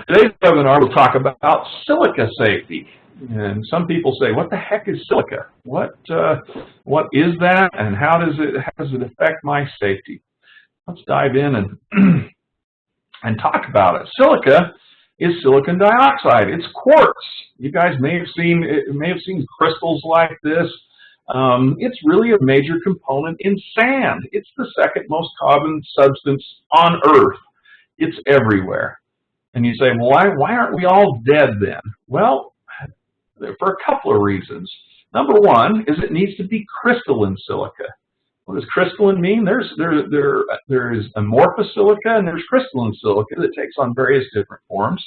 Today's webinar will talk about silica safety. And some people say, what the heck is silica? What is that, and how does it affect my safety? Let's dive in and talk about it. Silica is silicon dioxide. It's quartz. You guys may have seen crystals like this. It's really a major component in sand. It's the second most common substance on Earth. It's everywhere. And you say, well, why aren't we all dead then? Well, for a couple of reasons. Number one is it needs to be crystalline silica. What does crystalline mean? There is amorphous silica and there's crystalline silica that takes on various different forms.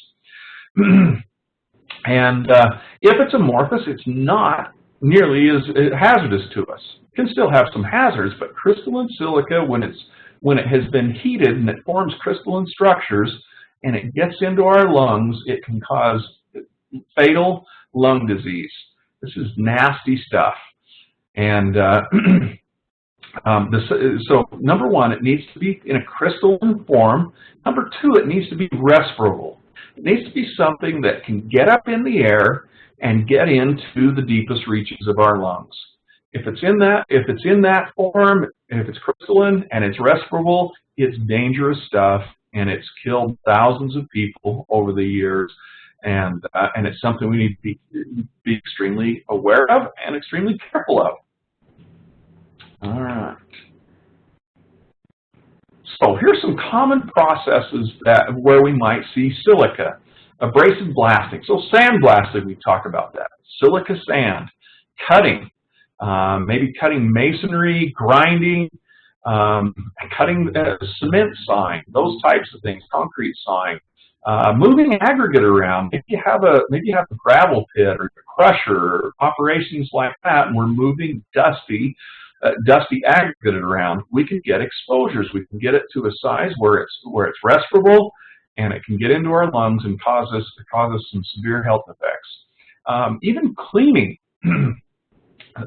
And if it's amorphous, it's not nearly as hazardous to us. It can still have some hazards, but crystalline silica, when it has been heated and it forms crystalline structures and it gets into our lungs, it can cause fatal lung disease. This is nasty stuff. And so number one, it needs to be in a crystalline form. Number two, it needs to be respirable. It needs to be something that can get up in the air and get into the deepest reaches of our lungs. If it's in that form, if it's crystalline and it's respirable, it's dangerous stuff, and it's killed thousands of people over the years. And it's something we need to be extremely aware of and extremely careful of. All right. So here's some common processes where we might see silica. Abrasive blasting. So sandblasting, we talk about that. Silica sand. Cutting. Maybe cutting masonry, grinding, cutting cement sign, those types of things, concrete sign. Moving aggregate around. Maybe you have a gravel pit or a crusher or operations like that, and we're moving dusty aggregate around. We can get exposures. We can get it to a size where it's respirable, and it can get into our lungs and cause us some severe health effects. Even cleaning.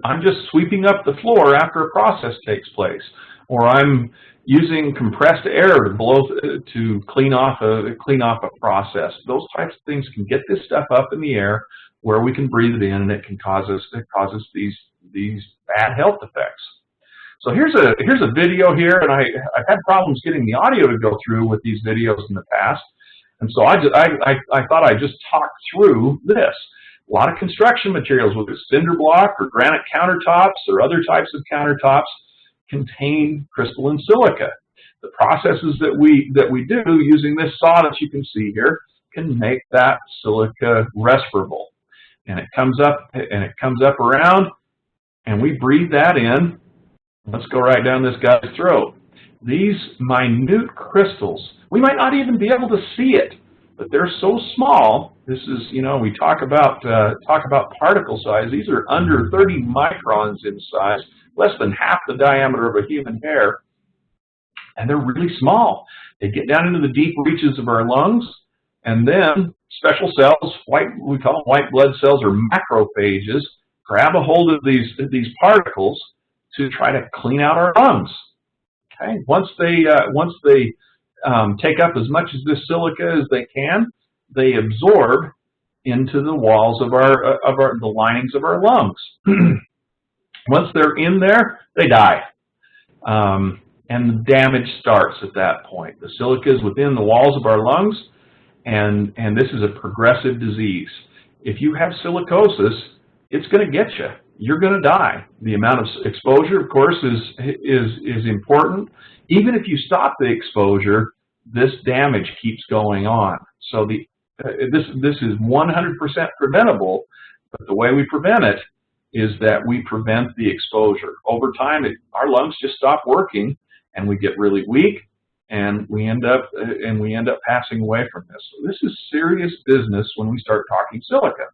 I'm just sweeping up the floor after a process takes place, or I'm using compressed air to clean off a process. Those types of things can get this stuff up in the air where we can breathe it in, and it can cause us these bad health effects. So here's a video here, and I've had problems getting the audio to go through with these videos in the past, and so I thought I'd just talk through this. A lot of construction materials, whether it's cinder block or granite countertops or other types of countertops, contain crystalline silica. The processes that we do using this saw that you can see here can make that silica respirable, and it comes up around, and we breathe that in. Let's go right down this guy's throat. These minute crystals, we might not even be able to see it, but they're so small. This is, we talk about particle size. These are under 30 microns in size, less than half the diameter of a human hair, and they're really small. They get down into the deep reaches of our lungs, and then special cells, we call them white blood cells or macrophages, grab a hold of these particles to try to clean out our lungs. Okay, once they take up as much of this silica as they can, they absorb into the walls of the linings of our lungs. Once they're in there, they die. And the damage starts at that point. The silica is within the walls of our lungs, and this is a progressive disease. If you have silicosis, it's going to get you. You're going to die. The amount of exposure, of course, is important. Even if you stop the exposure, this damage keeps going on. So this is 100% preventable, but the way we prevent it is that we prevent the exposure. Over time, our lungs just stop working, and we get really weak, and we end up passing away from this. So this is serious business when we start talking silica.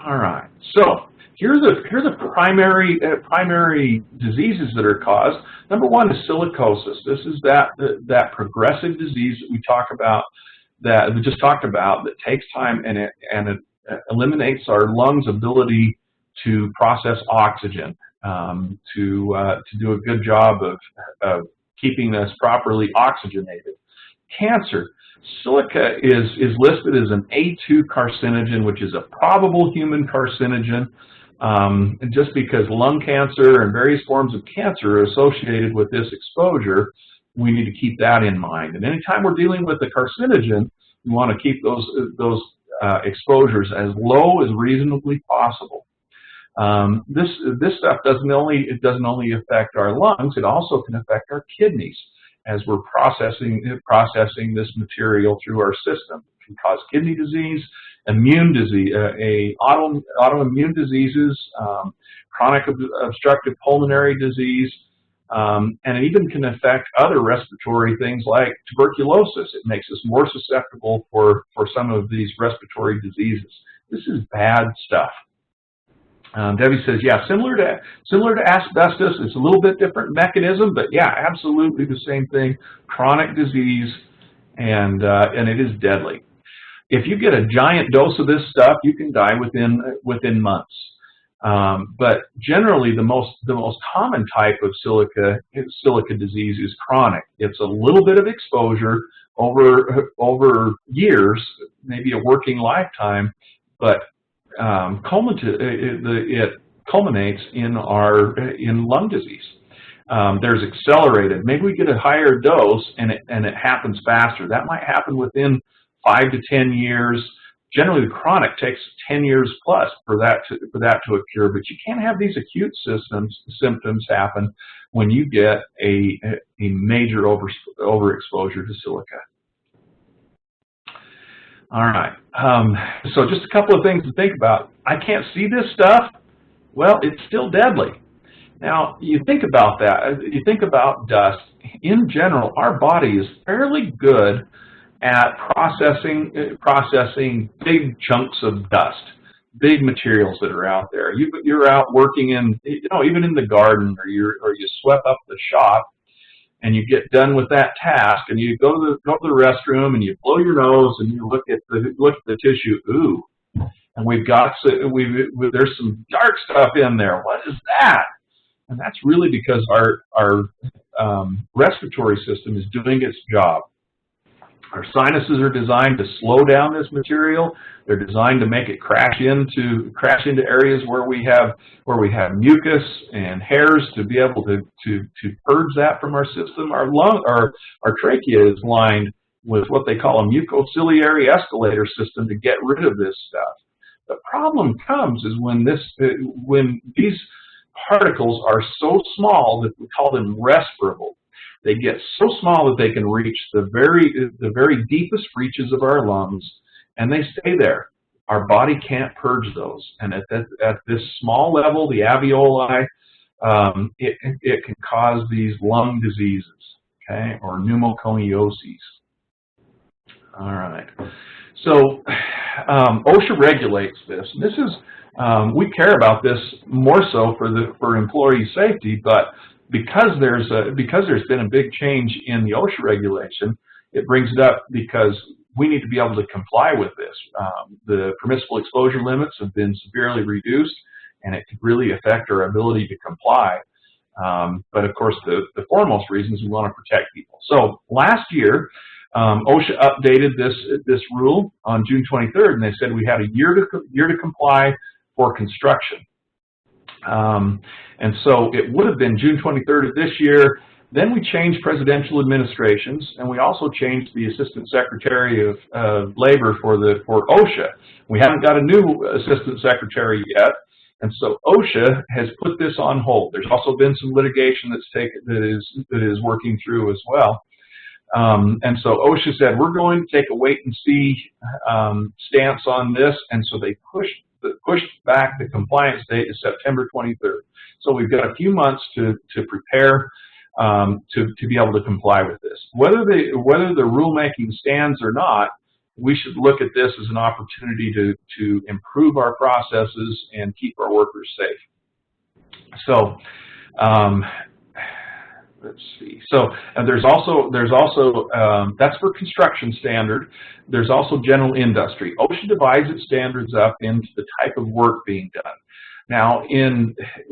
All right. So here's the primary diseases that are caused. Number one is silicosis. This is that progressive disease that we talk about, that we just talked about, that takes time and it eliminates our lungs' ability to process oxygen, to do a good job of keeping us properly oxygenated. Cancer. Silica is listed as an A2 carcinogen, which is a probable human carcinogen. Just because lung cancer and various forms of cancer are associated with this exposure, we need to keep that in mind. And anytime we're dealing with a carcinogen, we want to keep those exposures as low as reasonably possible. This stuff doesn't only affect our lungs; it also can affect our kidneys as we're processing this material through our system. It can cause kidney disease, immune disease, autoimmune diseases, chronic obstructive pulmonary disease, and it even can affect other respiratory things like tuberculosis. It makes us more susceptible for some of these respiratory diseases. This is bad stuff. Debbie says, yeah, similar to asbestos. It's a little bit different mechanism, but yeah, absolutely the same thing. Chronic disease, and it is deadly. If you get a giant dose of this stuff, you can die within months. But generally, the most common type of silica disease is chronic. It's a little bit of exposure over years, maybe a working lifetime, but it culminates in lung disease. There's accelerated. Maybe we get a higher dose and it happens faster. That might happen within 5 to 10 years. Generally, the chronic takes 10 years plus for that to occur. But you can't have these acute symptoms happen when you get a major overexposure to silica. All right, so just a couple of things to think about. I can't see this stuff. Well, it's still deadly. Now, you think about that. You think about dust. In general, our body is fairly good at processing big chunks of dust, big materials that are out there. You're out working in, even in the garden, or you swept up the shop, and you get done with that task, and you go to the restroom, and you blow your nose, and you look at the tissue. Ooh, and there's some dark stuff in there. What is that? And that's really because our respiratory system is doing its job. Our sinuses are designed to slow down this material. They're designed to make it crash into areas where we have mucus and hairs to be able to purge that from our system. Our trachea is lined with what they call a mucociliary escalator system to get rid of this stuff. The problem comes is when these particles are so small that we call them respirable. They get so small that they can reach the very deepest reaches of our lungs, and they stay there. Our body can't purge those. And at this small level, the alveoli, it can cause these lung diseases, okay, or pneumoconiosis. All right. So OSHA regulates this. And this is we care about this more so for employee safety, but because there's been a big change in the OSHA regulation, it brings it up because we need to be able to comply with this. The permissible exposure limits have been severely reduced, and it could really affect our ability to comply. But of course, the foremost reason is we want to protect people. So last year, OSHA updated this rule on June 23rd, and they said we had a year to comply for construction. And so it would have been June 23rd of this year. Then we changed presidential administrations, and we also changed the Assistant Secretary of Labor for OSHA. We haven't got a new Assistant Secretary yet, and so OSHA has put this on hold. There's also been some litigation that is working through as well. And so OSHA said, we're going to take a wait-and-see stance on this, and so they pushed back the compliance date to September 23rd. So we've got a few months to prepare to be able to comply with this. Whether the rulemaking stands or not, we should look at this as an opportunity to improve our processes and keep our workers safe. So let's see. So there's also that's for construction standard. There's also general industry. OSHA divides its standards up into the type of work being done. Now,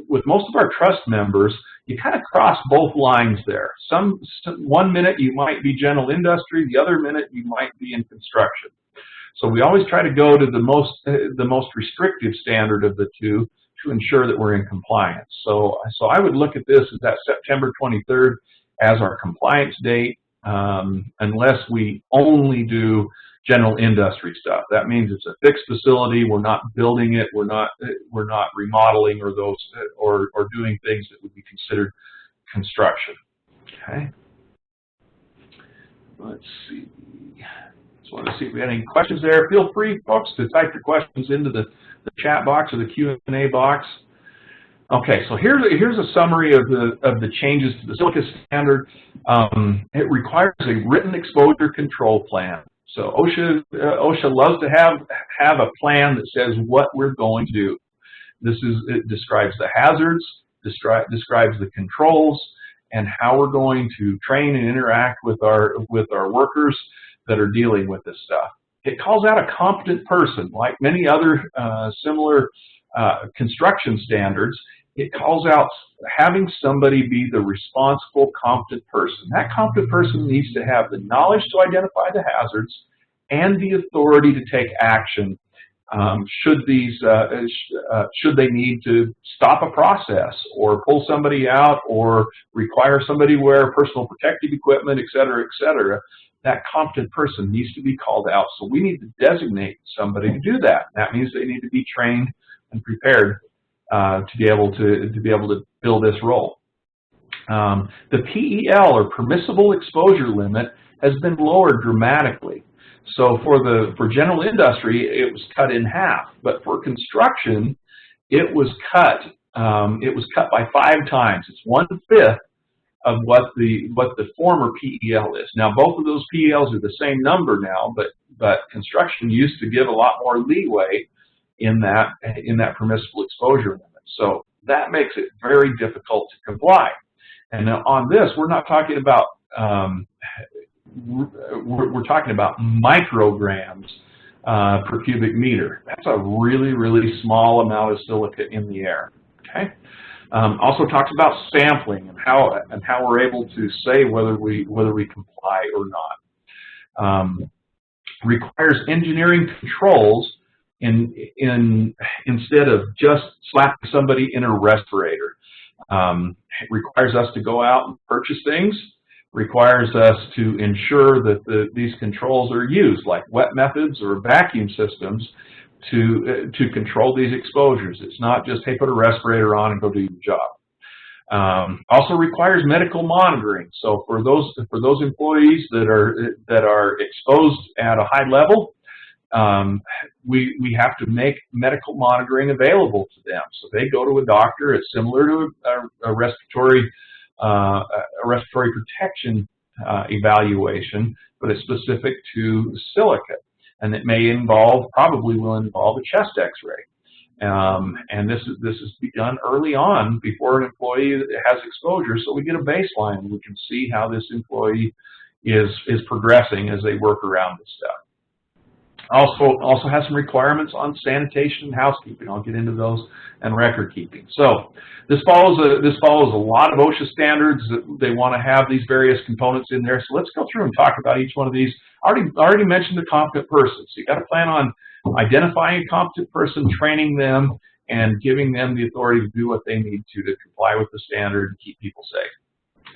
with most of our trust members, you kind of cross both lines there. One minute you might be general industry, the other minute you might be in construction. So we always try to go to the most restrictive standard of the two to ensure that we're in compliance. So I would look at this as that September 23rd as our compliance date, unless we only do general industry stuff. That means it's a fixed facility. We're not building it. We're not remodeling or doing things that would be considered construction. Okay. Let's see. Just want to see if we have any questions there. Feel free, folks, to type your questions into the chat box or the Q&A box. Okay, so here's a summary of the changes to the Silica Standard. It requires a written exposure control plan. So OSHA loves to have a plan that says what we're going to do. It describes the hazards, describes the controls, and how we're going to train and interact with our workers that are dealing with this stuff. It calls out a competent person, like many other similar construction standards. It calls out having somebody be the responsible, competent person. That competent person needs to have the knowledge to identify the hazards and the authority to take action should they need to stop a process or pull somebody out or require somebody to wear personal protective equipment, et cetera, et cetera. That competent person needs to be called out. So we need to designate somebody to do that. That means they need to be trained and prepared to be able to fill this role. The PEL, or permissible exposure limit, has been lowered dramatically. So for general industry, it was cut in half, but for construction, it was cut by 5 times. It's 1/5 of what the former PEL is. Now, both of those PELs are the same number now, but construction used to give a lot more leeway in that permissible exposure limit. So that makes it very difficult to comply. And now on this, we're not talking about we're talking about micrograms per cubic meter. That's a really, really small amount of silica in the air. Okay. Also talks about sampling and how we're able to say whether we comply or not. Requires engineering controls instead of just slapping somebody in a respirator. It requires us to go out and purchase things. Requires us to ensure that these controls are used, like wet methods or vacuum systems, to control these exposures. It's not just, hey, put a respirator on and go do your job. Also requires medical monitoring. So for those employees that are exposed at a high level, we have to make medical monitoring available to them. So they go to a doctor. It's similar to a respiratory protection evaluation, but it's specific to silica, and it probably will involve a chest X-ray. And this is begun early on before an employee has exposure, so we get a baseline and we can see how this employee is progressing as they work around this stuff. Also has some requirements on sanitation and housekeeping. I'll get into those, and record keeping. So this follows a lot of OSHA standards. They want to have these various components in there. So let's go through and talk about each one of these. I already mentioned the competent person. So you got to plan on identifying a competent person, training them, and giving them the authority to do what they need to comply with the standard and keep people safe.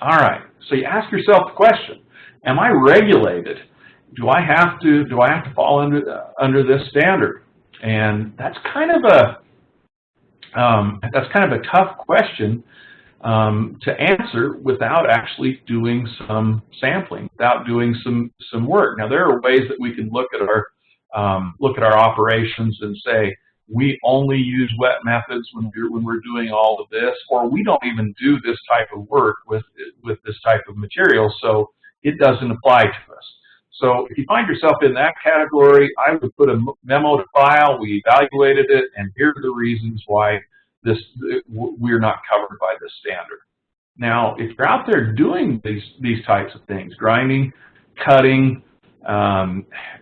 All right. So you ask yourself the question: am I regulated? Do I have to fall under this standard? And that's kind of a tough question to answer without actually doing some sampling, without doing some work. Now there are ways that we can look at our operations and say we only use wet methods when we're doing all of this, or we don't even do this type of work with this type of material, so it doesn't apply to us. So if you find yourself in that category, I would put a memo to file. We evaluated it, and here are the reasons why we're not covered by this standard. Now, if you're out there doing these types of things, grinding, cutting,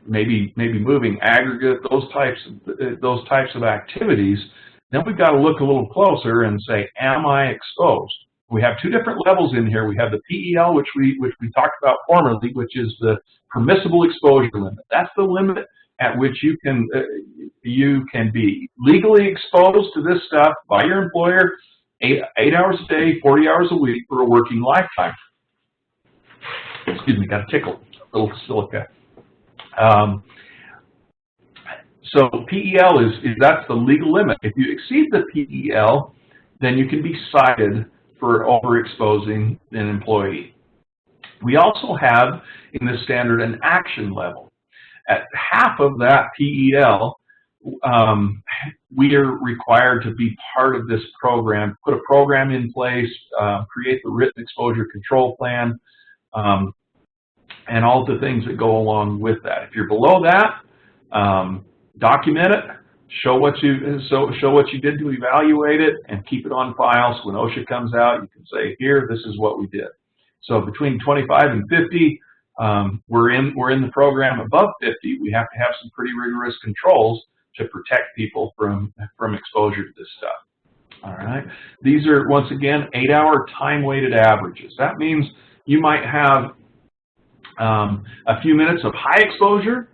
maybe moving aggregate, those types of activities, then we've got to look a little closer and say, am I exposed? We have two different levels in here. We have the PEL, which we talked about formerly, which is the permissible exposure limit. That's the limit at which you can be legally exposed to this stuff by your employer 8 hours a day, 40 hours a week for a working lifetime. Excuse me, got a tickle, a little silica. So PEL that's the legal limit. If you exceed the PEL, then you can be cited for overexposing an employee. We also have in the standard an action level. At half of that PEL, we are required to be part of this program, put a program in place, create the written exposure control plan, and all the things that go along with that. If you're below that, document it, show what you did to evaluate it, and keep it on file. So when OSHA comes out, you can say, here, this is what we did. So between 25 and 50, we're in the program. Above 50, we have to have some pretty rigorous controls to protect people from exposure to this stuff. All right. These are, once again, 8-hour time-weighted averages. That means you might have a few minutes of high exposure,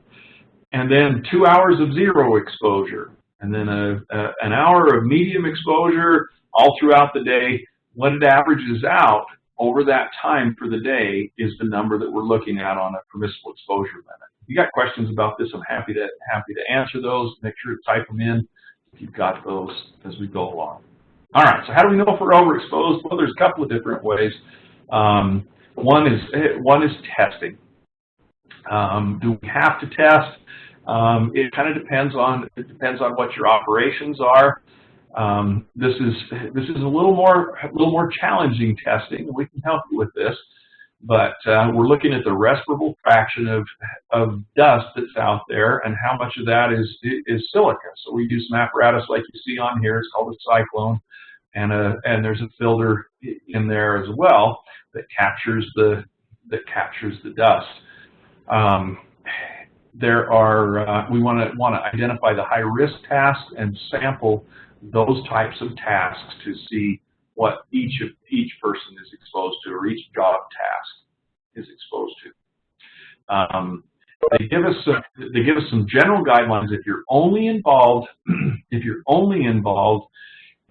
and then 2 hours of zero exposure, and then an hour of medium exposure all throughout the day. What it averages out over that time for the day is the number that we're looking at on a permissible exposure limit. If you got questions about this, I'm happy to answer those. Make sure to type them in if you've got those as we go along. All right, so how do we know if we're overexposed? Well, there's a couple of different ways. One is testing. Do we have to test? It kind of depends on what your operations are. This is a little more challenging testing. We can help you with this, but we're looking at the respirable fraction of dust that's out there and how much of that is silica. So we use some apparatus like you see on here. It's called a cyclone, and there's a filter in there as well that captures the dust. We want to identify the high-risk tasks and sample those types of tasks to see what each person is exposed to, or each job task is exposed to. They give us some general guidelines. If you're only involved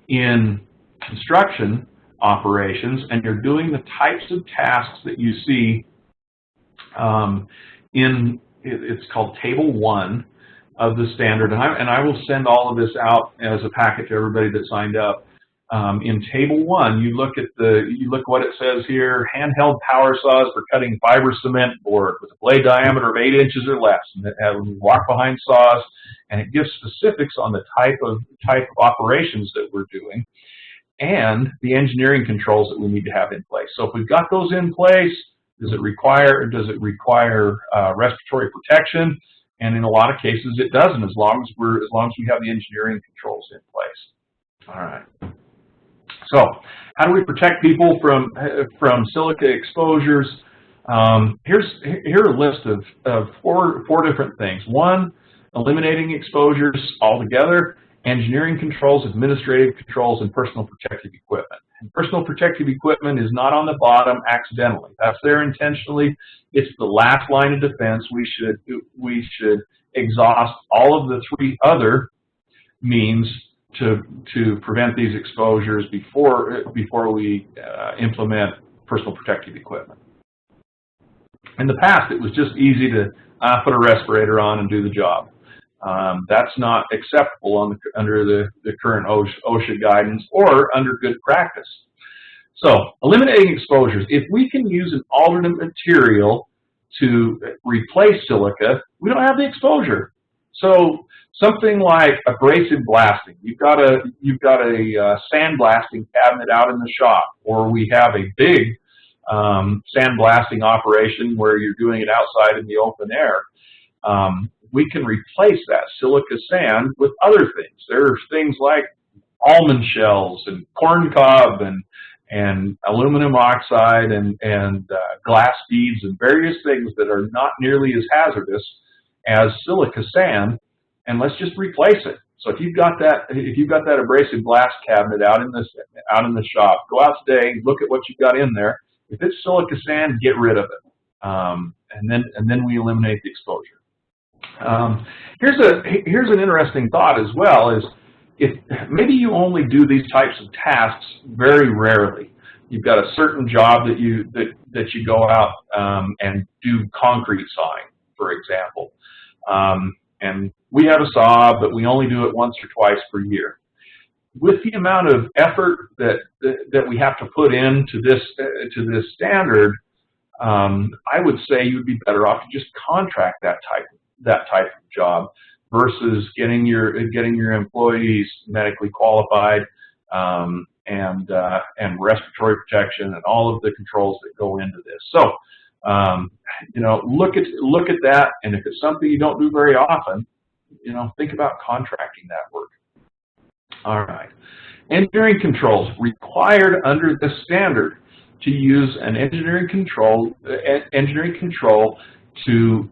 in construction operations and you're doing the types of tasks that you see it's called Table 1 of the standard, and I will send all of this out as a packet to everybody that signed up. In Table 1, you look what it says here: handheld power saws for cutting fiber cement board with a blade diameter of 8 inches or less. And we walk behind saws, and it gives specifics on the type of operations that we're doing and the engineering controls that we need to have in place. So if we've got those in place, does it require respiratory protection? And in a lot of cases, it doesn't, as long as we have the engineering controls in place. All right. So, how do we protect people from silica exposures? Here are a list of four different things. One, eliminating exposures altogether. Engineering controls, administrative controls, and personal protective equipment. And personal protective equipment is not on the bottom accidentally. That's there intentionally. It's the last line of defense. We should exhaust all of the 3 other means to prevent these exposures before we implement personal protective equipment. In the past, it was just easy to put a respirator on and do the job. That's not acceptable under the current OSHA guidance or under good practice. So, eliminating exposures. If we can use an alternate material to replace silica, we don't have the exposure. So, something like abrasive blasting. You've got a sandblasting cabinet out in the shop, or we have a big sandblasting operation where you're doing it outside in the open air. We can replace that silica sand with other things. There's things like almond shells and corn cob and aluminum oxide and glass beads and various things that are not nearly as hazardous as silica sand, and let's just replace it. So if you've got that abrasive blast cabinet out in the shop, go out today, look at what you've got in there. If it's silica sand, get rid of it, and then we eliminate the exposure. Here's an interesting thought as well: is if maybe you only do these types of tasks very rarely. You've got a certain job that you go out and do concrete sawing, for example. And we have a saw, but we only do it once or twice per year. With the amount of effort that we have to put into this standard, I would say you would be better off to just contract that type of job versus getting your employees medically qualified and respiratory protection and all of the controls that go into this. So, you know, look at that, and if it's something you don't do very often, you know, think about contracting that work. All right, engineering controls required under this standard to use an engineering control to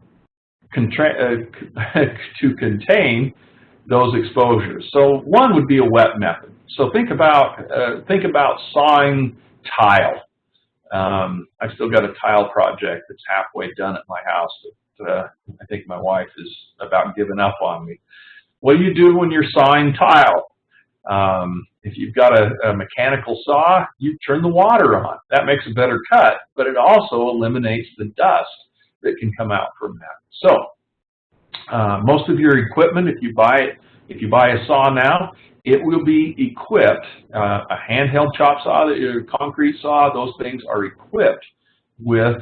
contain those exposures. So one would be a wet method. So think about sawing tile. I've still got a tile project that's halfway done at my house that I think my wife is about giving up on me. What do you do when you're sawing tile? If you've got a mechanical saw, you turn the water on. That makes a better cut, but it also eliminates the dust that can come out from that. So most of your equipment, if you buy a saw now, it will be equipped, a handheld chop saw, a concrete saw, those things are equipped with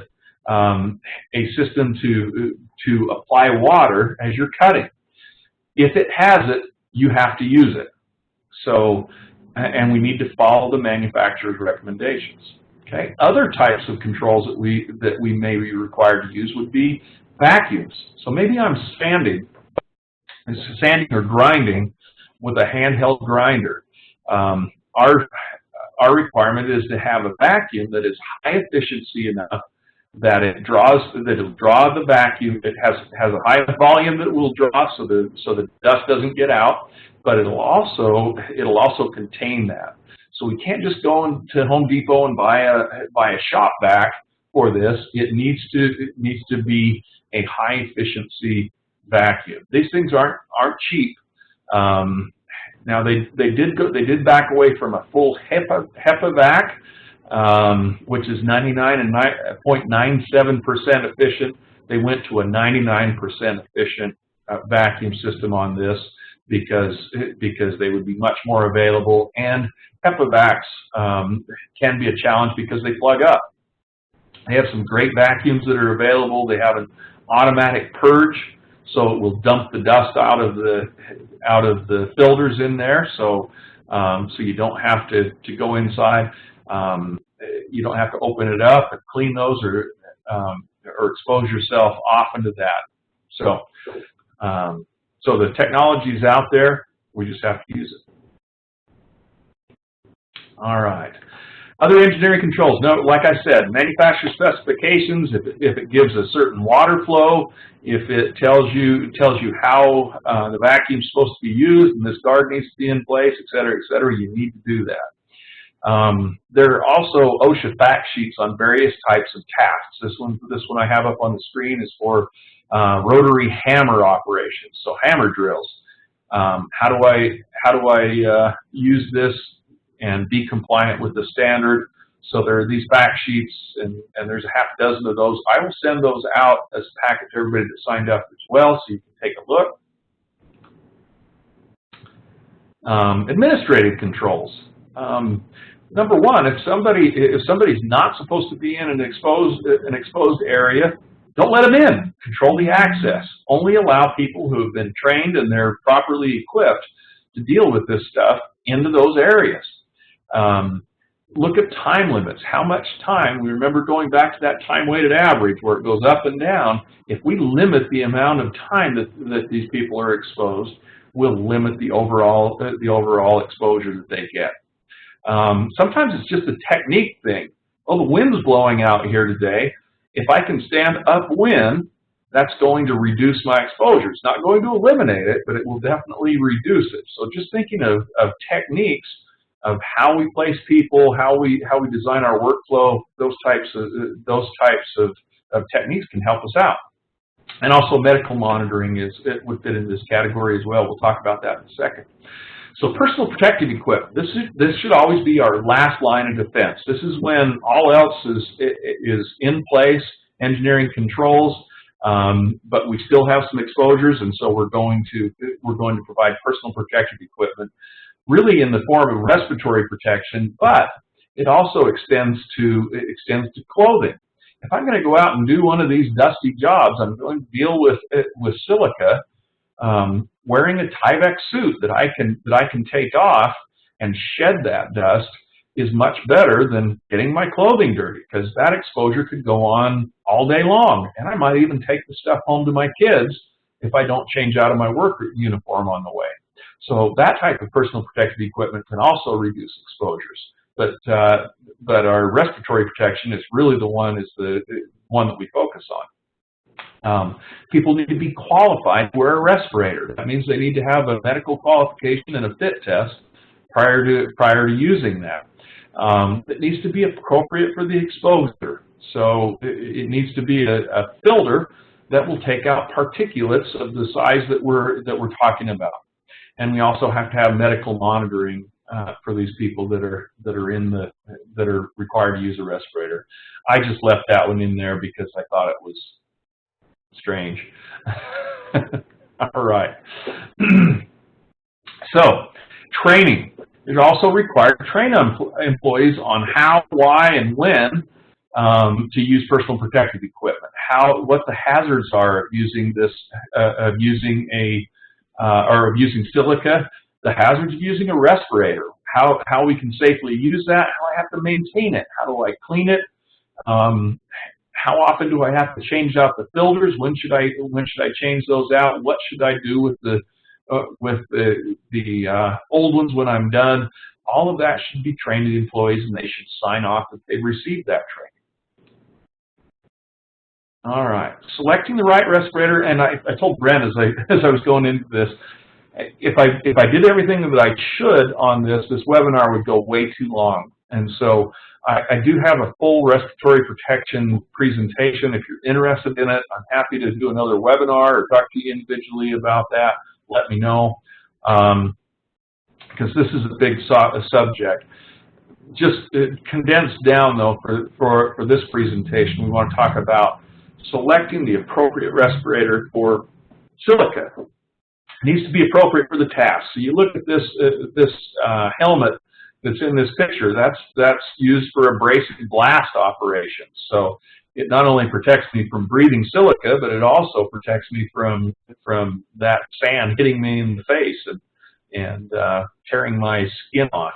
a system to apply water as you're cutting. If it has it, you have to use it. So, and we need to follow the manufacturer's recommendations. Okay. Other types of controls that we may be required to use would be vacuums. So maybe I'm sanding or grinding with a handheld grinder. Our requirement is to have a vacuum that is high efficiency enough that it'll draw the vacuum. It has a high volume that it will draw, so the dust doesn't get out, but it'll also contain that. So we can't just go to Home Depot and buy a shop vac for this. It needs to be a high efficiency vacuum. These things aren't cheap. Now they did back away from a full HEPA vac, which is 99.97% efficient. They went to a 99% efficient vacuum system on this because they would be much more available, and HEPA vacs can be a challenge because they plug up. They have some great vacuums that are available. They have an automatic purge, so it will dump the dust out of the filters in there. So you don't have to go inside. You don't have to open it up and clean those or expose yourself often to that. So the technology is out there. We just have to use it. All right. Other engineering controls. No, like I said, manufacturer specifications. If it gives a certain water flow, if it tells you how the vacuum is supposed to be used, and this guard needs to be in place, et cetera, you need to do that. There are also OSHA fact sheets on various types of tasks. This one I have up on the screen is for rotary hammer operations, so hammer drills. How do I use this and be compliant with the standard? So there are these fact sheets, and there's a half dozen of those. I will send those out as a packet to everybody that signed up as well, so you can take a look. Administrative controls. Number one, if somebody's not supposed to be in an exposed area, don't let them in. Control the access. Only allow people who have been trained and they're properly equipped to deal with this stuff into those areas. Look at time limits. How much time? We remember going back to that time-weighted average where it goes up and down. If we limit the amount of time that these people are exposed, we'll limit the overall exposure that they get. Sometimes it's just a technique thing. Oh, the wind's blowing out here today. If I can stand upwind that's going to reduce my exposure. It's not going to eliminate it, but it will definitely reduce it. So just thinking of techniques of how we place people, how we design our workflow, those types of techniques can help us out. And also medical monitoring would fit in this category as well. We'll talk about that in a second. So personal protective equipment, this should always be our last line of defense. This is when all else is in place, engineering controls, but we still have some exposures, and so we're going to provide personal protective equipment, really in the form of respiratory protection, but it also extends to clothing. If I'm going to go out and do one of these dusty jobs, I'm going to deal with silica. Wearing a Tyvek suit that I can take off and shed that dust is much better than getting my clothing dirty, because that exposure could go on all day long, and I might even take the stuff home to my kids if I don't change out of my work uniform on the way. So that type of personal protective equipment can also reduce exposures. But our respiratory protection is really the one that we focus on. People need to be qualified to wear a respirator. That means they need to have a medical qualification and a fit test prior to using that. It needs to be appropriate for the exposure. So it needs to be a filter that will take out particulates of the size that we're talking about. And we also have to have medical monitoring for these people that are required to use a respirator. I just left that one in there because I thought it was strange. All right. So, training. It also required to train employees on how, why, and when to use personal protective equipment. What the hazards are of using this, of using silica, the hazards of using a respirator, how we can safely use that, how I have to maintain it, how do I clean it, how often do I have to change out the filters, when should I change those out, what should I do with the old ones when I'm done. All of that should be trained employees, and they should sign off that they've received that training. All right, selecting the right respirator, and I told Brent as I was going into this, if I did everything that I should on this webinar would go way too long. And so I do have a full respiratory protection presentation. If you're interested in it, I'm happy to do another webinar or talk to you individually about that. Let me know, because this is a big subject. Just condensed down, though, for this presentation, we want to talk about selecting the appropriate respirator for silica. It needs to be appropriate for the task. So you look at this helmet that's in this picture. That's used for abrasive blast operations. So it not only protects me from breathing silica, but it also protects me from that sand hitting me in the face and tearing my skin off.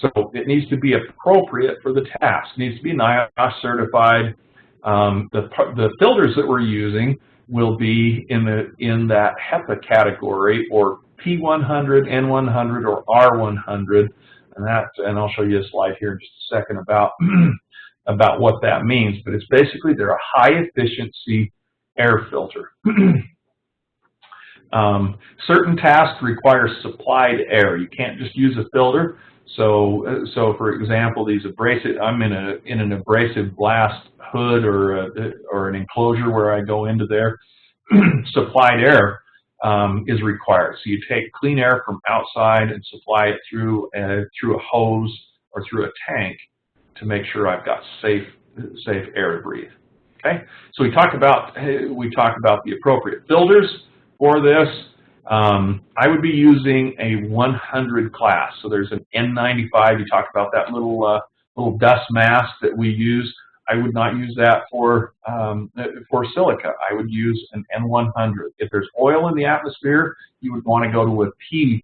So it needs to be appropriate for the task. It needs to be NIOSH certified. The filters that we're using will be in that HEPA category, or P100, N100, or R100, and I'll show you a slide here in just a second about about what that means. But it's basically they're a high efficiency air filter. Certain tasks require supplied air. You can't just use a filter. So for example, I'm in an abrasive blast hood or an enclosure where I go into there. Supplied air is required. So you take clean air from outside and supply it through a hose or through a tank to make sure I've got safe air to breathe. Okay. So we talk about the appropriate filters for this. I would be using a 100 class. So there's an N95. You talk about that little dust mask that we use. I would not use that for silica. I would use an N100. If there's oil in the atmosphere, you would want to go to a P100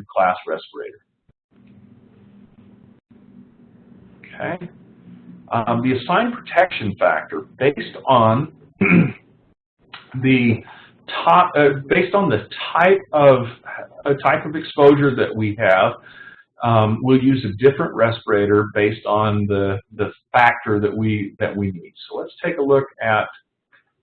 class respirator. Okay. The assigned protection factor, based on the type of exposure that we have, we'll use a different respirator based on the factor that we need. So let's take a look at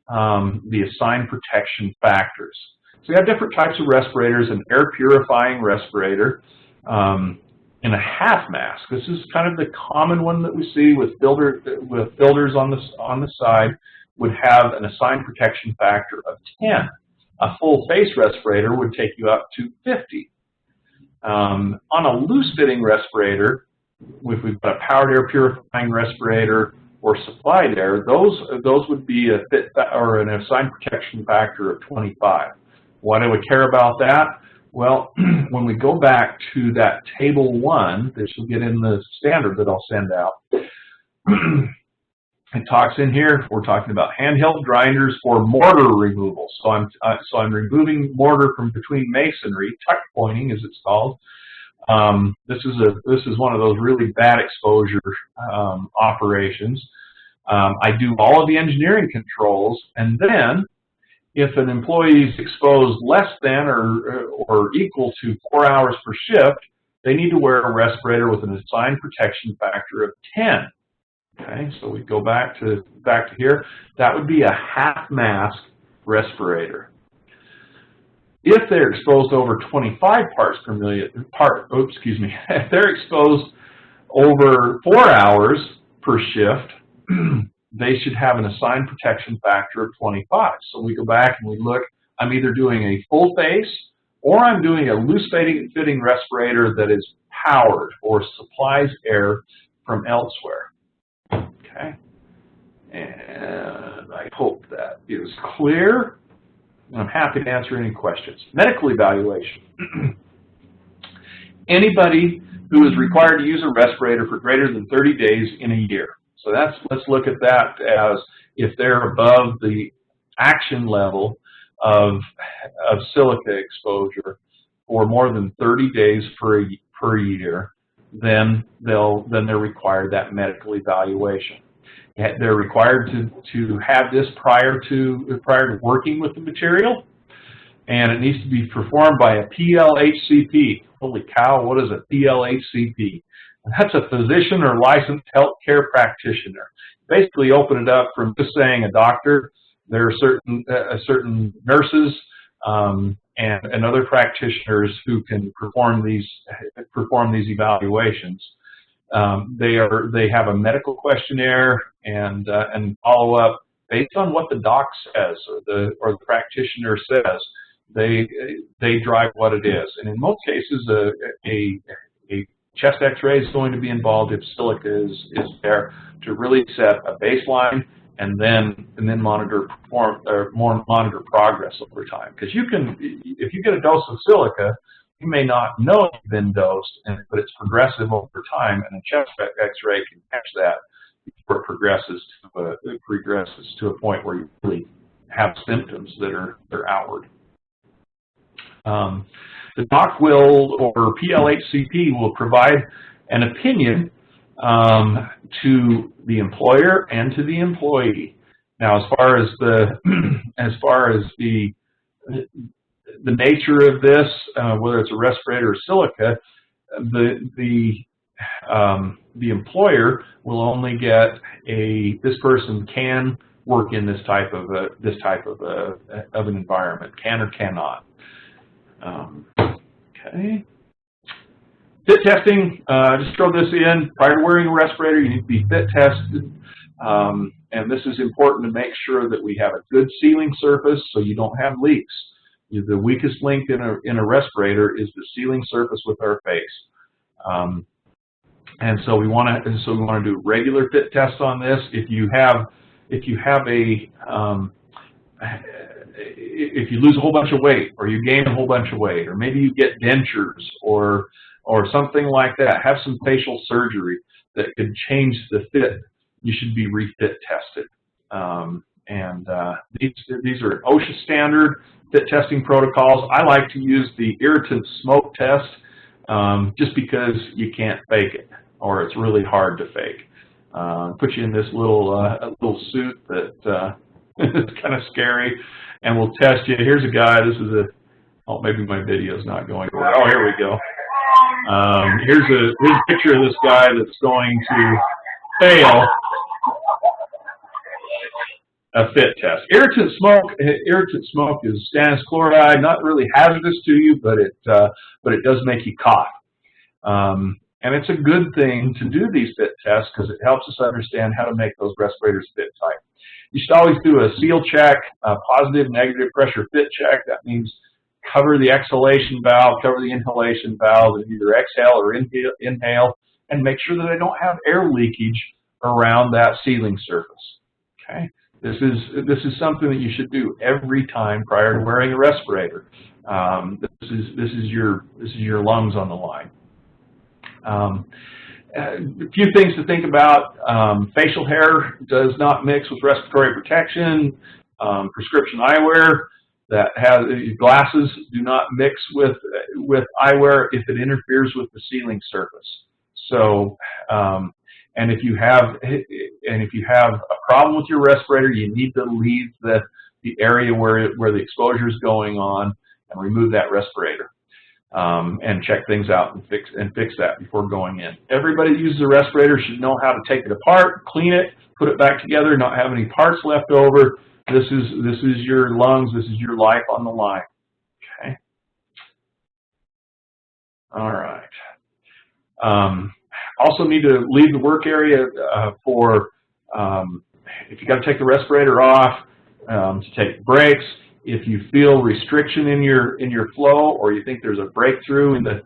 the assigned protection factors. So we have different types of respirators: an air purifying respirator, and a half mask. This is kind of the common one that we see with filters on the side, would have an assigned protection factor of 10. A full face respirator would take you up to 50. On a loose fitting respirator, if we've got a powered air purifying respirator or supplied air, those would be a fit or an assigned protection factor of 25. Why do we care about that? Well, when we go back to that table 1 that you'll get in the standard that I'll send out, it talks in here, we're talking about handheld grinders for mortar removal. So I'm removing mortar from between masonry, tuck pointing as it's called. This is one of those really bad exposure operations. I do all of the engineering controls, and then if an employee is exposed less than or equal to 4 hours per shift, they need to wear a respirator with an assigned protection factor of 10. Okay, so we go back to here. That would be a half mask respirator. If they're exposed over 25 parts per million, if they're exposed over 4 hours per shift, they should have an assigned protection factor of 25. So we go back and we look, I'm either doing a full face or I'm doing a loose fitting respirator that is powered or supplies air from elsewhere. Okay, and I hope that is clear. And I'm happy to answer any questions. Medical evaluation. Anybody who is required to use a respirator for greater than 30 days in a year. So let's look at that as if they're above the action level of silica exposure for more than 30 days per year, then they're required that medical evaluation. They're required to have this prior to working with the material, and it needs to be performed by a PLHCP. Holy cow, what is a PLHCP? And that's a physician or licensed healthcare practitioner. Basically, open it up from just saying a doctor. There are certain nurses and other practitioners who can perform these evaluations. They have a medical questionnaire and follow up based on what the doc says or the practitioner says. They drive what it is, and in most cases, a chest X-ray is going to be involved if silica is there to really set a baseline and then monitor progress over time. Because if you get a dose of silica, you may not know you've been dosed, but it's progressive over time, and a chest X-ray can catch that before it progresses to a point where you really have symptoms that are outward. The doc or PLHCP will provide an opinion to the employer and to the employee. Now, as far as the nature of this, whether it's a respirator or silica, the employer will only get this person can work in this type of an environment, can or cannot. Okay. Fit testing, just throw this in. Prior to wearing a respirator, you need to be fit tested. And this is important to make sure that we have a good sealing surface so you don't have leaks. The weakest link in a respirator is the sealing surface with our face. And so we want to do regular fit tests on this. If you lose a whole bunch of weight, or you gain a whole bunch of weight, or maybe you get dentures or something like that, have some facial surgery that could change the fit, you should be refit tested. These are OSHA standard fit testing protocols. I like to use the irritant smoke test just because you can't fake it, or it's really hard to fake. Put you in this little suit that is kind of scary, and we'll test you. Here's a guy. This is oh, maybe my video's not going. Oh, here we go. Here's a picture of this guy that's going to fail a fit test. Irritant smoke is stannous chloride, not really hazardous to you, but it does make you cough. And it's a good thing to do these fit tests because it helps us understand how to make those respirators fit tight. You should always do a seal check, a positive, negative pressure fit check. That means cover the exhalation valve, cover the inhalation valve, and either exhale or inhale, and make sure that I don't have air leakage around that sealing surface. Okay, this is something that you should do every time prior to wearing a respirator. This is your lungs on the line. A few things to think about. Facial hair does not mix with respiratory protection. Prescription eyewear that has glasses do not mix with eyewear if it interferes with the sealing surface. So, and if you have a problem with your respirator, you need to leave the area where the exposure is going on and remove that respirator. And check things out and fix that before going in. Everybody that uses a respirator should know how to take it apart, clean it, put it back together, not have any parts left over. This is your lungs. This is your life on the line. Okay. All right. Also need to leave the work area for if you got to take the respirator off to take breaks. If you feel restriction in your flow, or you think there's a breakthrough in the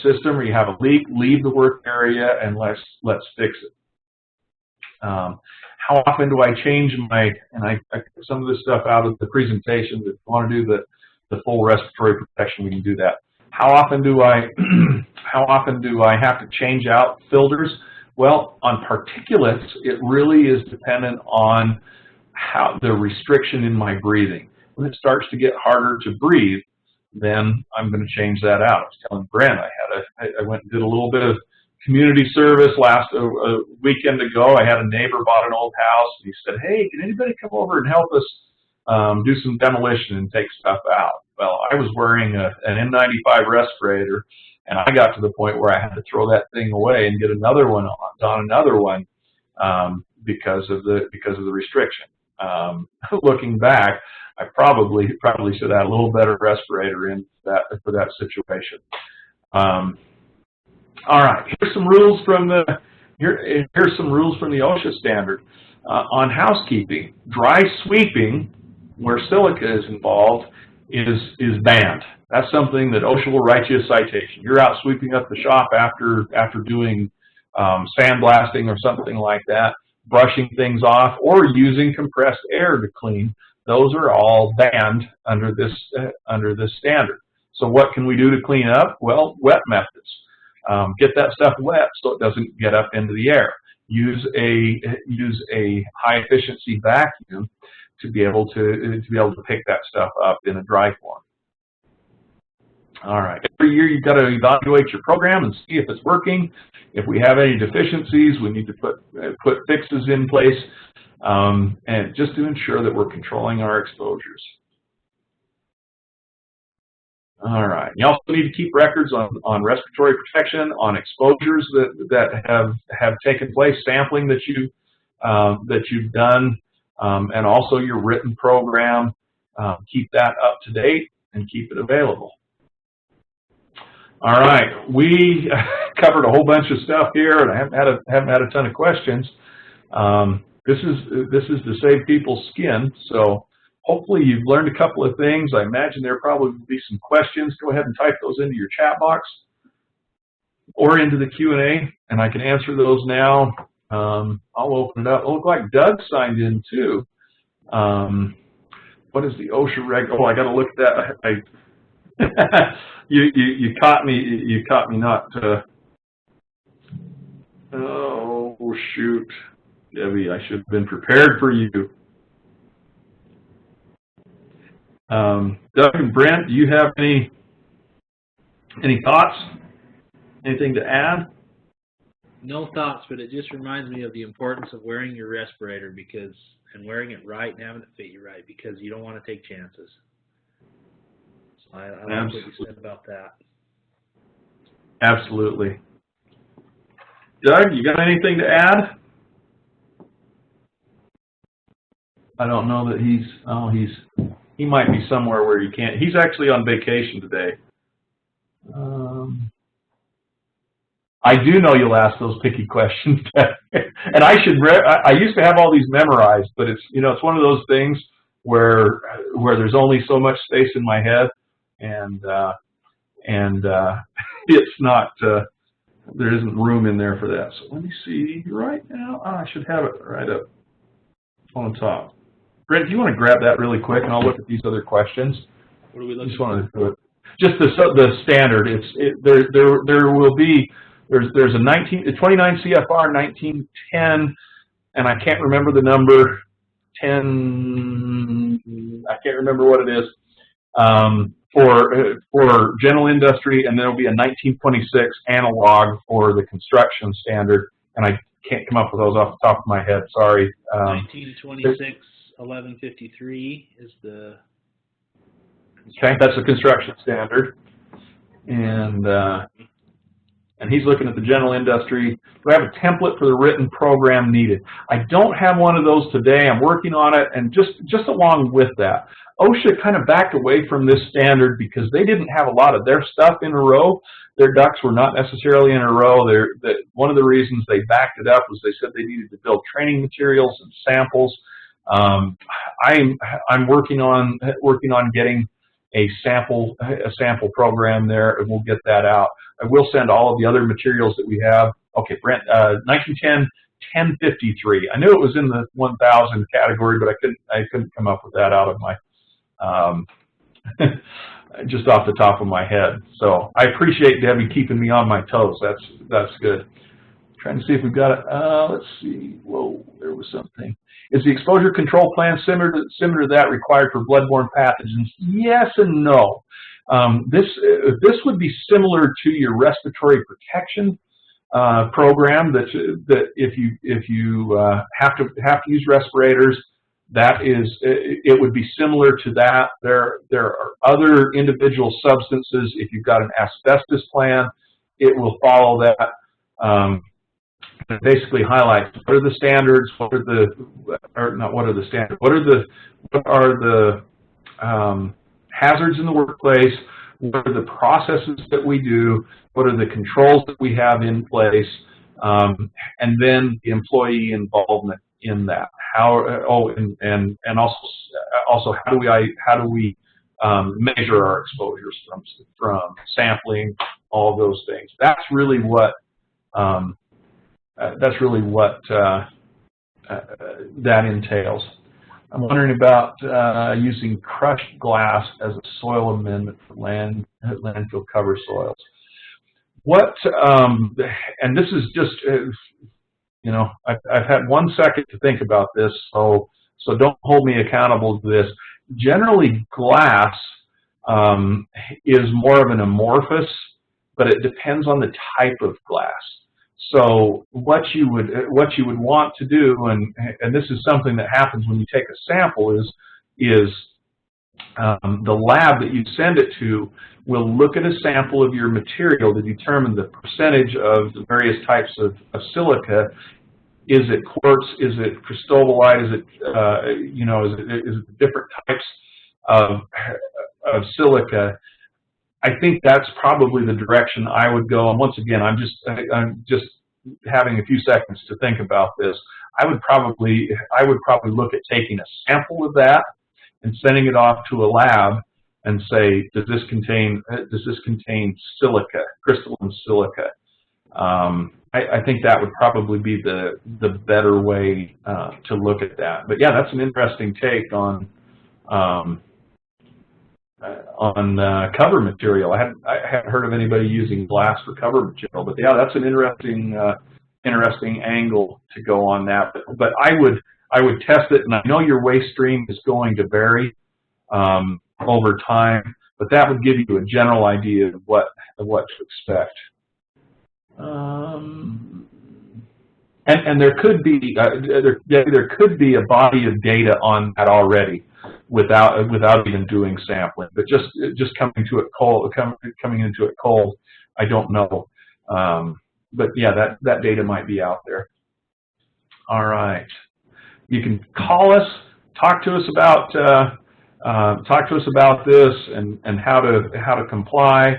system, or you have a leak, leave the work area and let's fix it. How often do I change I took some of this stuff out of the presentation. If you want to do the full respiratory protection, we can do that. How often do I have to change out filters? Well, on particulates, it really is dependent on the restriction in my breathing. When it starts to get harder to breathe, then I'm going to change that out. I was telling Brent I went and did a little bit of community service last weekend ago. I had a neighbor bought an old house, and he said, "Hey, can anybody come over and help us do some demolition and take stuff out?" Well, I was wearing an N95 respirator, and I got to the point where I had to throw that thing away and get another one on another one because of the restriction. Looking back, I probably should have had a little better respirator in for that situation. All right, here's some rules from the OSHA standard on housekeeping. Dry sweeping, where silica is involved, is banned. That's something that OSHA will write you a citation. You're out sweeping up the shop after doing sandblasting or something like that, brushing things off, or using compressed air to clean. Those are all banned under this standard. So what can we do to clean up? Well, wet methods. Get that stuff wet so it doesn't get up into the air. Use a high efficiency vacuum to be able to pick that stuff up in a dry form. All right. Every year you've got to evaluate your program and see if it's working. If we have any deficiencies, we need to put fixes in place, and just to ensure that we're controlling our exposures. All right. You also need to keep records on respiratory protection, on exposures that have taken place, sampling that you've done, and also your written program. Keep that up to date and keep it available. All right, we covered a whole bunch of stuff here, and I haven't had a ton of questions. This is to save people's skin, so hopefully you've learned a couple of things. I imagine there probably will be some questions. Go ahead and type those into your chat box or into the Q&A, and I can answer those now. I'll open it up. It looks like Doug signed in too. What is the OSHA reg? Oh, I got to look at that. You caught me. You caught me not. Oh shoot, Debbie! I should have been prepared for you. Doug and Brent, do you have any thoughts? Anything to add? No thoughts, but it just reminds me of the importance of wearing your respirator and wearing it right and having it fit you right, because you don't want to take chances. I like what you said about that. Absolutely. Doug, you got anything to add? I don't know that he might be somewhere where you can't. He's actually on vacation today. I do know you'll ask those picky questions, and I used to have all these memorized, but it's it's one of those things where there's only so much space in my head, and it's not there isn't room in there for that. So let me see right now. I should have it right up on top. Brent, do you want to grab that really quick, and I'll look at these other questions. What are we looking Just wanted to do it. Just the standard. There will be there's a 29 CFR 1910, and I can't remember the number 10. I can't remember what it is for general industry, and there will be a 1926 analog for the construction standard, and I can't come up with those off the top of my head. Sorry. 1926. 1153 is the okay. That's the construction standard, and he's looking at the general industry. Do I have a template for the written program needed? I don't have one of those today. I'm working on it, and just along with that, OSHA kind of backed away from this standard because they didn't have a lot of their stuff in a row. Their ducks were not necessarily in a row. One of the reasons they backed it up was they said they needed to build training materials and samples. I'm working on getting a sample program there, and we'll get that out. I will send all of the other materials that we have. Okay, Brent, 1910 1053. I knew it was in the 1000 category, but I couldn't come up with that out of my just off the top of my head. So I appreciate Debbie keeping me on my toes. That's good. Trying to see if we've got it. Let's see. Whoa, there was something. Is the exposure control plan similar to that required for bloodborne pathogens? Yes and no. This would be similar to your respiratory protection program. That if you have to use respirators, it would be similar to that. There are other individual substances. If you've got an asbestos plan, it will follow that. It basically highlights what are the standards, what are the hazards in the workplace, what are the processes that we do, what are the controls that we have in place, and then the employee involvement in that. And also how do we measure our exposures from sampling, all those things. That's really what that entails. I'm wondering about using crushed glass as a soil amendment for landfill cover soils. And this is just, I've had 1 second to think about this, so don't hold me accountable to this. Generally, glass is more of an amorphous, but it depends on the type of glass. So what you would want to do, and this is something that happens when you take a sample, is the lab that you send it to will look at a sample of your material to determine the percentage of the various types of silica. Is it quartz? Is it cristobalite? Is it different types of silica? I think that's probably the direction I would go. And once again, I'm just having a few seconds to think about this. I would probably look at taking a sample of that and sending it off to a lab and say, does this contain silica, crystalline silica? I think that would probably be the better way to look at that. But yeah, that's an interesting take on cover material. I hadn't heard of anybody using glass for cover material, but yeah, that's an interesting angle to go on that. But I would test it, and I know your waste stream is going to vary over time, but that would give you a general idea of what to expect. And there could be a body of data on that already. without even doing sampling. But just coming into it cold, I don't know. But yeah, that data might be out there. All right, you can call us, talk to us about this and how to comply.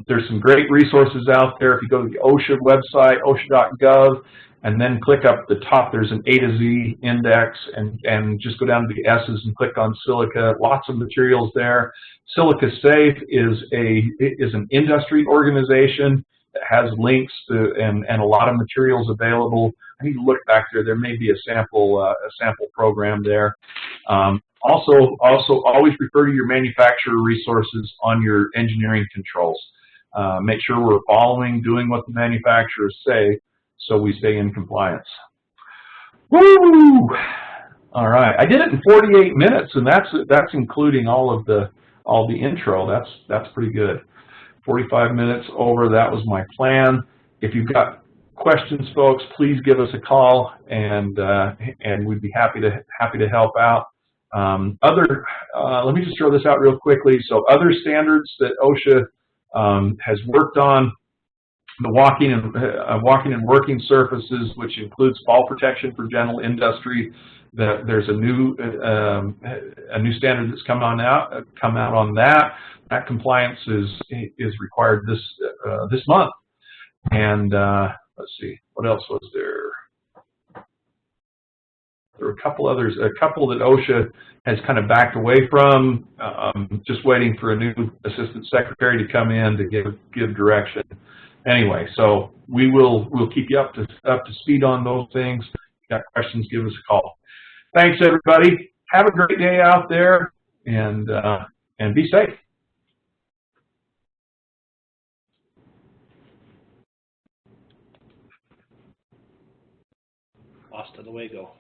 There's some great resources out there. If you go to the OSHA website, OSHA.gov, and then click up the top, there's an A to Z index, and just go down to the S's and click on silica. Lots of materials there. Silica Safe is an industry organization that has links to, and a lot of materials available. I need to look back there. There may be a sample program there. Also, always refer to your manufacturer resources on your engineering controls. Make sure we're doing what the manufacturers say, so we stay in compliance. Woo! All right, I did it in 48 minutes, and that's including all the intro. That's pretty good. 45 minutes over. That was my plan. If you've got questions, folks, please give us a call, and we'd be happy to help out. Let me just throw this out real quickly. So other standards that OSHA has worked on: the walking and working surfaces, which includes fall protection for general industry. There's a new standard that's come out on that. That compliance is required this month. And let's see, what else was there? There were a couple others, a couple that OSHA has kind of backed away from, just waiting for a new assistant secretary to come in to give direction. Anyway, so we'll keep you up to speed on those things. If you got questions, give us a call. Thanks, everybody. Have a great day out there, and be safe. Hasta luego.